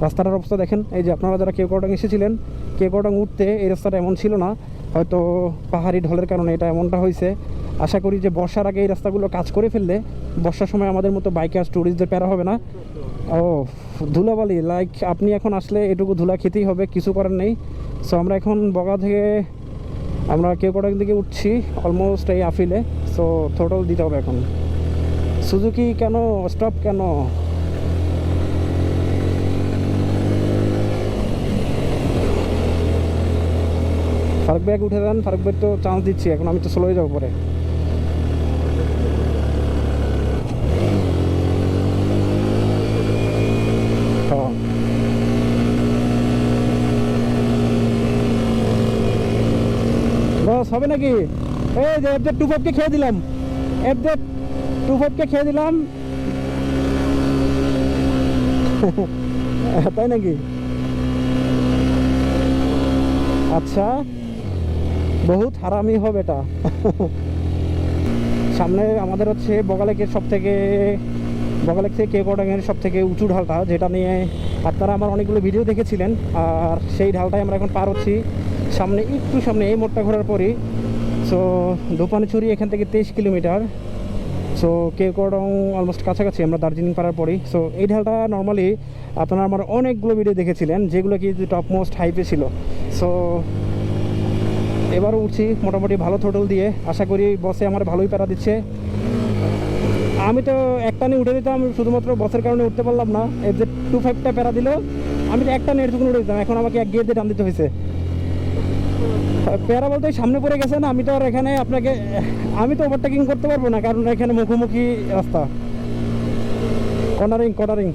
রাস্তাটার অবস্থা দেখেন। এই যে আপনারা যারা কেওক্রাডাং এসেছিলেন, কেওক্রাডাং উঠতে এই রাস্তাটা এমন ছিল না, হয়তো পাহাড়ি ঢলের কারণে এটা এমনটা হয়েছে। আশা করি যে বর্ষার আগে এই রাস্তাগুলো কাজ করে ফেললে বর্ষার সময় আমাদের মতো বাইকার ট্যুরিস্টদের প্যারা হবে না। ও ধুলাবালি, লাইক আপনি এখন আসলে এটুকু ধুলা খেতেই হবে, কিছু করার নেই। সো আমরা এখন বগা থেকে আমরা কেওক্রাডাং দিকে উঠছি, অলমোস্ট এই আফিলে। সো থ্রোটল দিতে হবে এখন। সুজুকি কেন স্টপ কেন? ফারুক ব্যাগ উঠে দেন, ফারুক ব্যাগ তো চান্স দিচ্ছি এখন, আমি তো স্লো হয়ে যাবো পরে। বস হবে নাকি? এই যে এফজেড 25 কে খেয়ে দিলাম, এফজেড 25 কে খেয়ে দিলাম। তাই নাকি? আচ্ছা, বহুত হারামি হবে এটা। সামনে আমাদের হচ্ছে বগালেকের সব থেকে, বগালেক থেকে কেওক্রাডাংয়ের সব থেকে উঁচু ঢালটা, যেটা নিয়ে আপনারা আমার অনেকগুলো ভিডিও দেখেছিলেন। আর সেই ঢালটাই আমরা এখন পার হচ্ছি। সামনে একটু সামনে এই মোড়টা ঘোরার পরই সো দোপানিছড়ি এখান থেকে 23 কিলোমিটার। সো কেওক্রাডাং অলমোস্ট কাছাকাছি আমরা দার্জিলিং পাড়ার পরই। সো এই ঢালটা নর্মালি আপনারা আমার অনেকগুলো ভিডিও দেখেছিলেন, যেগুলো কি টপ মোস্ট হাইপে ছিল। সো এবারও উঠছি মোটামুটি ভালো থ্রোটল দিয়ে। আশা করি বসে আমার ভালোই প্যারা দিচ্ছে। আমি তো একটানে উঠে দিতাম, শুধুমাত্র বসের কারণে উঠতে পারলাম না। এই যে 25টা প্যারা দিল, আমি তো একটা নেটটুকুন উঠে দিতাম, এখন আমাকে এক গিয়ে দিয়ে টান দিতে হয়েছে। প্যারা বলতে সামনে পড়ে গেছে না, আমি তো আর এখানে আপনাকে, আমি তো ওভারটেকিং করতে পারবো না, কারণ এখানে মুখোমুখি রাস্তা, কর্নারিং কর্নারিং।